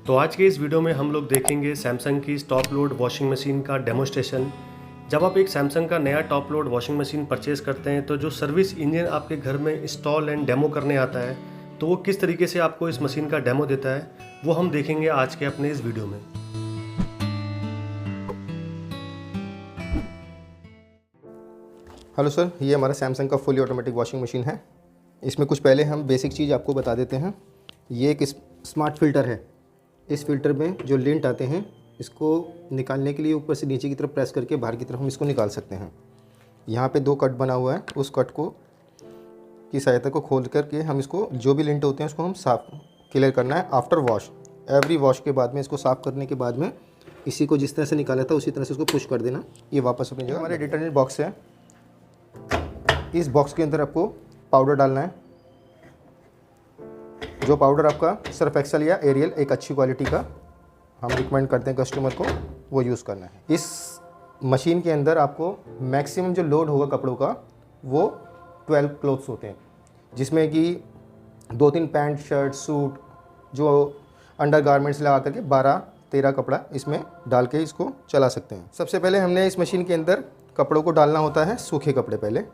तो आज के इस वीडियो में हम लोग देखेंगे सैमसंग की टॉप लोड वॉशिंग मशीन का डेमोस्ट्रेशन। जब आप एक सैमसंग का नया top load washing machine purchase करते हैं तो जो सर्विस इंजन आपके घर में इंस्टॉल एंड डेमो करने आता है तो वो किस तरीके से आपको इस मशीन का डेमो देता है वो हम देखेंगे आज के अपने इस वीडियो में। हेलो सर, ये हमारा सैमसंग का फुली ऑटोमेटिक वॉशिंग मशीन है। इसमें कुछ पहले हम बेसिक चीज़ आपको बता देते हैं। ये एक स्मार्ट फ़िल्टर है। इस फ़िल्टर में जो लिंट आते हैं इसको निकालने के लिए ऊपर से नीचे की तरफ प्रेस करके बाहर की तरफ हम इसको निकाल सकते हैं। यहाँ पे 2 कट बना हुआ है, उस कट को की सहायता को खोल करके हम इसको जो भी लिंट होते हैं उसको हम साफ क्लियर करना है आफ्टर वॉश। एवरी वॉश के बाद में इसको साफ़ करने के बाद में इसी को जिस तरह से निकाला था उसी तरह से इसको पुश कर देना, ये वापस अपनी जगह। हमारे डिटर्जेंट बॉक्स है, इस बॉक्स के अंदर आपको पाउडर डालना है। जो पाउडर आपका सर्फ एक्सेल या एरियल एक अच्छी क्वालिटी का हम रिकमेंड करते हैं कस्टमर को, वो यूज़ करना है। इस मशीन के अंदर आपको मैक्सिमम जो लोड होगा कपड़ों का वो 12 क्लोथ्स होते हैं, जिसमें कि 2-3 पैंट शर्ट सूट जो अंडर गारमेंट्स लगा करके 12-13 कपड़ा इसमें डाल के इसको चला सकते हैं। सबसे पहले हमने इस मशीन के अंदर कपड़ों को डालना होता है, सूखे कपड़े। पहले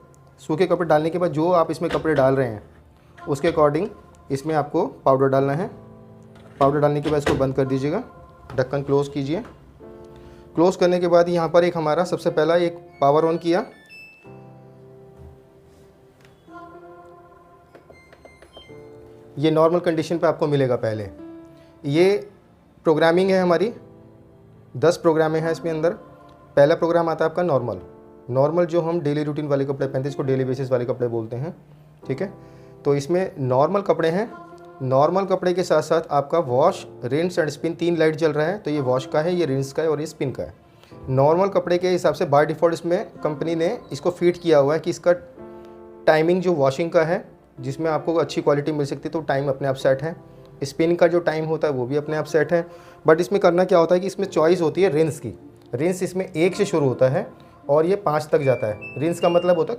सूखे कपड़े डालने के बाद जो आप इसमें कपड़े डाल रहे हैं उसके अकॉर्डिंग इसमें आपको पाउडर डालना है। पाउडर डालने के बाद इसको बंद कर दीजिएगा, ढक्कन क्लोज़ कीजिए। क्लोज़ करने के बाद यहाँ पर एक हमारा सबसे पहला एक पावर ऑन किया। ये नॉर्मल कंडीशन पे आपको मिलेगा। पहले ये प्रोग्रामिंग है हमारी, 10 प्रोग्रामें हैं इसमें अंदर। पहला प्रोग्राम आता है आपका नॉर्मल जो हम डेली रूटीन वाले कपड़े पहनते हैं, इसको डेली बेसिस वाले कपड़े बोलते हैं, ठीक है। तो इसमें नॉर्मल कपड़े हैं। नॉर्मल कपड़े के साथ साथ आपका wash, rinse and spin 3 light जल रहा है। तो ये वॉश का है, ये रिंस का है और ये स्पिन का है। नॉर्मल कपड़े के हिसाब से बाय डिफ़ॉल्ट इसमें कंपनी ने इसको फिट किया हुआ है कि इसका टाइमिंग जो वॉशिंग का है जिसमें आपको अच्छी क्वालिटी मिल सकती है तो टाइम अपने आप सेट है। स्पिन का जो टाइम होता है वो भी अपने आप सेट है। बट इसमें करना क्या होता है कि इसमें चॉइस होती है रिंस की। रिंस इसमें 1 से शुरू होता है और ये 5 तक जाता है। रिंस का मतलब होता है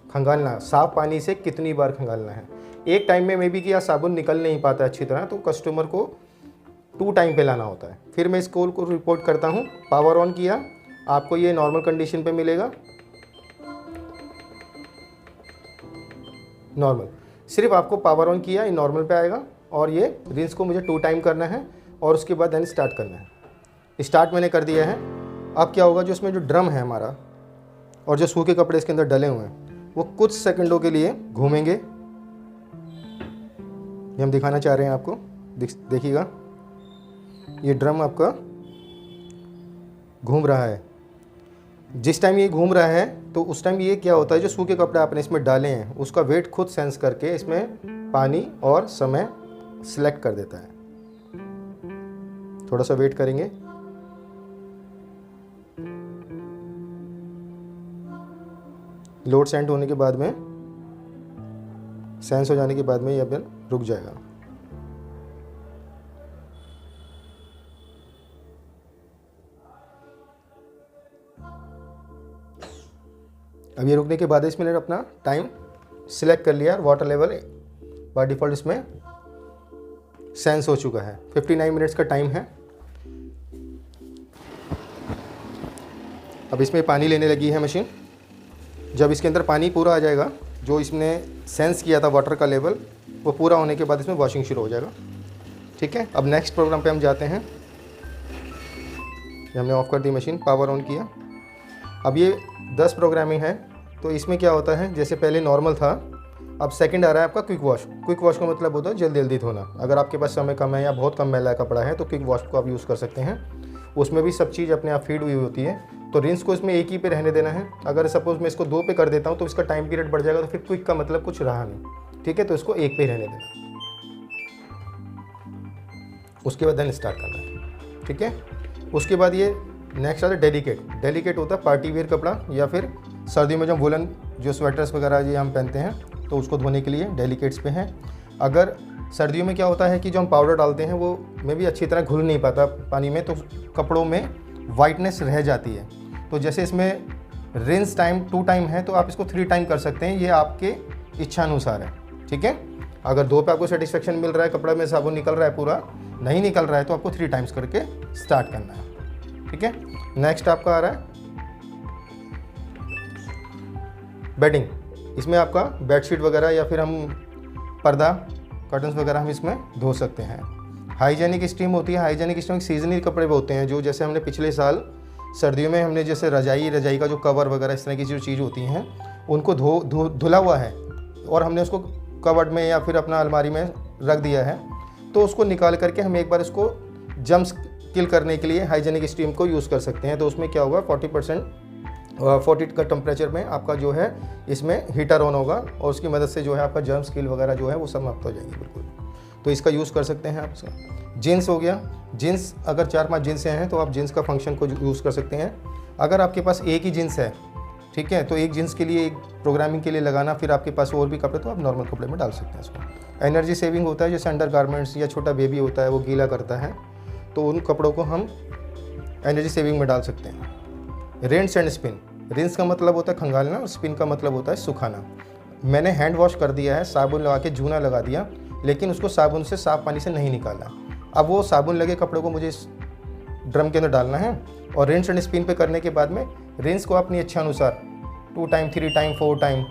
खंगालना, साफ़ पानी से कितनी बार खंगालना है। एक टाइम में भी कि साबुन निकल नहीं पाता अच्छी तरह तो कस्टमर को 2 टाइम पे लाना होता है। फिर मैं इसको को रिपोर्ट करता हूँ। पावर ऑन किया, आपको ये नॉर्मल कंडीशन पे मिलेगा। नॉर्मल, सिर्फ आपको पावर ऑन किया, ये नॉर्मल पे आएगा और ये रिंस को मुझे 2 टाइम करना है और उसके बाद देन स्टार्ट करना है। स्टार्ट मैंने कर दिया है। अब क्या होगा, जो इसमें जो ड्रम है हमारा और जो सूखे कपड़े इसके अंदर डले हुए हैं वो कुछ सेकंडों के लिए घूमेंगे। ये हम दिखाना चाह रहे हैं आपको, देखिएगा ये ड्रम आपका घूम रहा है। जिस टाइम ये घूम रहा है तो उस टाइम ये क्या होता है, जो सूखे कपड़े आपने इसमें डाले हैं उसका वेट खुद सेंस करके इसमें पानी और समय सिलेक्ट कर देता है। थोड़ा सा वेट करेंगे। लोड सेंड होने के बाद में, सेंस हो जाने के बाद में ये अब रुक जाएगा। अब ये रुकने के बाद इसमें अपना टाइम सिलेक्ट कर लिया। वाटर लेवल बाय डिफ़ॉल्ट इसमें सेंस हो चुका है। 59 मिनट्स का टाइम है। अब इसमें पानी लेने लगी है मशीन। जब इसके अंदर पानी पूरा आ जाएगा, जो इसने सेंस किया था वाटर का लेवल, वो पूरा होने के बाद इसमें वॉशिंग शुरू हो जाएगा, ठीक है। अब नेक्स्ट प्रोग्राम पे हम जाते हैं। ये हमने ऑफ़ कर दी मशीन, पावर ऑन किया। अब ये 10 प्रोग्रामिंग है। तो इसमें क्या होता है, जैसे पहले नॉर्मल था, अब सेकंड आ रहा है आपका क्विक वॉश। क्विक वॉश का मतलब होता है जल्दी जल्दी धोना। अगर आपके पास समय कम है या बहुत कम मैला कपड़ा है तो क्विक वॉश को आप यूज़ कर सकते हैं। उसमें भी सब चीज़ अपने आप फीड हुई होती है। तो रिंस को इसमें 1 ही पे रहने देना है। अगर सपोज मैं इसको 2 पे कर देता हूँ तो इसका टाइम पीरियड बढ़ जाएगा, तो फिर क्विक का मतलब कुछ रहा नहीं, ठीक है। तो इसको 1 पे रहने देना, उसके बाद देन स्टार्ट करना है, ठीक है। उसके बाद ये नेक्स्ट आता है डेलिकेट होता है पार्टी वेयर कपड़ा, या फिर सर्दियों में जो वुलन जो स्वेटर्स वगैरह ये हम पहनते हैं तो उसको धोने के लिए डेलिकेट्स पे हैं। अगर सर्दियों में क्या होता है कि जो हम पाउडर डालते हैं वो में भी अच्छी तरह घुल नहीं पाता पानी में, तो कपड़ों में वाइटनेस रह जाती है। तो जैसे इसमें रिंस टाइम 2 टाइम है तो आप इसको 3 टाइम कर सकते हैं, ये आपके इच्छा अनुसार है, ठीक है। अगर 2 पे आपको सेटिस्फेक्शन मिल रहा है, कपड़ा में साबुन निकल रहा है पूरा, नहीं निकल रहा है तो आपको 3 टाइम्स करके स्टार्ट करना है। ठीक है, नेक्स्ट आपका आ रहा है बेडिंग। इसमें आपका बेडशीट वगैरह या फिर हम पर्दा कर्टन्स वगैरह हम इसमें धो सकते हैं। हाइजेनिक स्टीम होती है। हाइजेनिक स्टीम सीजनल कपड़े होते हैं, जो जैसे हमने पिछले साल सर्दियों में हमने जैसे रजाई का जो कवर वगैरह इस तरह की जो चीज़ होती हैं उनको धुला हुआ है और हमने उसको कवर्ड में या फिर अपना अलमारी में रख दिया है, तो उसको निकाल करके हम एक बार इसको जम्स किल करने के लिए हाइजेनिक स्टीम को यूज़ कर सकते हैं। तो उसमें क्या होगा, 40 का टेम्परेचर में आपका जो है इसमें हीटर ऑन होगा और उसकी मदद से जो है आपका जर्म्स किल वगैरह जो है वो समाप्त हो जाएंगे बिल्कुल। तो इसका यूज़ कर सकते हैं आप इसका। जीन्स हो गया, जीन्स अगर 4-5 जीन्स हैं तो आप जीन्स का फंक्शन को यूज़ कर सकते हैं। अगर आपके पास एक ही जीन्स है, ठीक है, तो एक जीन्स के लिए एक प्रोग्रामिंग के लिए लगाना, फिर आपके पास और भी कपड़े तो आप नॉर्मल कपड़े में डाल सकते हैं इसको। एनर्जी सेविंग होता है, जैसे अंडर गारमेंट्स या छोटा बेबी होता है वो गीला करता है, तो उन कपड़ों को हम एनर्जी सेविंग में डाल सकते हैं। Rinse and spin. रिंस का मतलब होता है खंगालना और स्पिन का मतलब होता है सुखाना। मैंने हैंड वॉश कर दिया है, साबुन लगा के जूना लगा दिया, लेकिन उसको साबुन से साफ पानी से नहीं निकाला। अब वो साबुन लगे कपड़ों को मुझे इस ड्रम के अंदर डालना है और रिंस एंड स्पिन पे करने के बाद में रिंस को अपनी इच्छा अनुसार 2 टाइम 3 टाइम 4 टाइम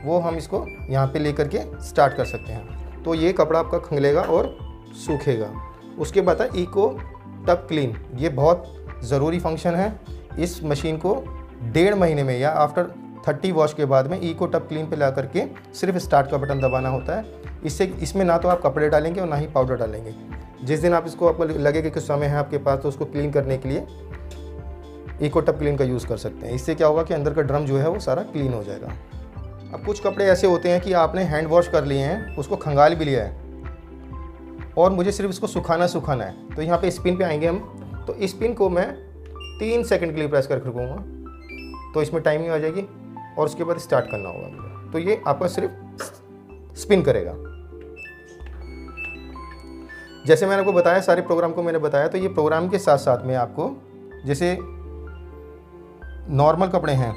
वो हम इसको यहाँ पे लेकर के स्टार्ट कर सकते हैं। तो ये कपड़ा आपका खंगलेगा और सूखेगा। उसके बाद है इको टब क्लीन। ये बहुत ज़रूरी फंक्शन है। इस मशीन को 1.5 महीने में या आफ्टर 30 वॉश के बाद में इको टब क्लीन पे ला करके सिर्फ स्टार्ट का बटन दबाना होता है। इसमें ना तो आप कपड़े डालेंगे और ना ही पाउडर डालेंगे। जिस दिन आपको लगेगा कि समय है आपके पास तो उसको क्लीन करने के लिए इको टब क्लीन का यूज़ कर सकते हैं। इससे क्या होगा कि अंदर का ड्रम जो है वो सारा क्लीन हो जाएगा। अब कुछ कपड़े ऐसे होते हैं कि आपने हैंड वॉश कर लिए हैं, उसको खंगाल भी लिया है और मुझे सिर्फ इसको सुखाना है। तो यहाँ पे स्पिन पे आएंगे हम, तो स्पिन को मैं 3 सेकंड के लिए प्रेस करके रखूँगा, तो इसमें टाइमिंग आ जाएगी और उसके बाद स्टार्ट करना होगा मुझे। तो ये आपका सिर्फ स्पिन करेगा। जैसे मैंने आपको बताया, सारे प्रोग्राम को मैंने बताया, तो ये प्रोग्राम के साथ साथ में आपको जैसे नॉर्मल कपड़े हैं,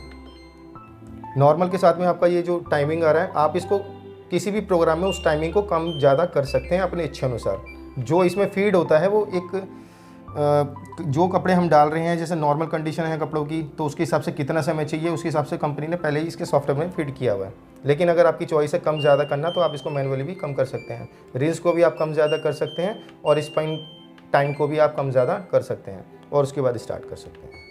नॉर्मल के साथ में आपका ये जो टाइमिंग आ रहा है, आप इसको किसी भी प्रोग्राम में उस टाइमिंग को कम ज़्यादा कर सकते हैं अपने इच्छा अनुसार। जो इसमें फीड होता है वो एक जो कपड़े हम डाल रहे हैं, जैसे नॉर्मल कंडीशन है कपड़ों की, तो उसके हिसाब से कितना समय चाहिए उसके हिसाब से कंपनी ने पहले ही इसके सॉफ्टवेयर में फिट किया हुआ है। लेकिन अगर आपकी चॉइस है कम ज़्यादा करना, तो आप इसको मैनुअली भी कम कर सकते हैं। रिंस को भी आप कम ज़्यादा कर सकते हैं और स्पिन टाइम को भी आप कम ज़्यादा कर सकते हैं और उसके बाद स्टार्ट कर सकते हैं।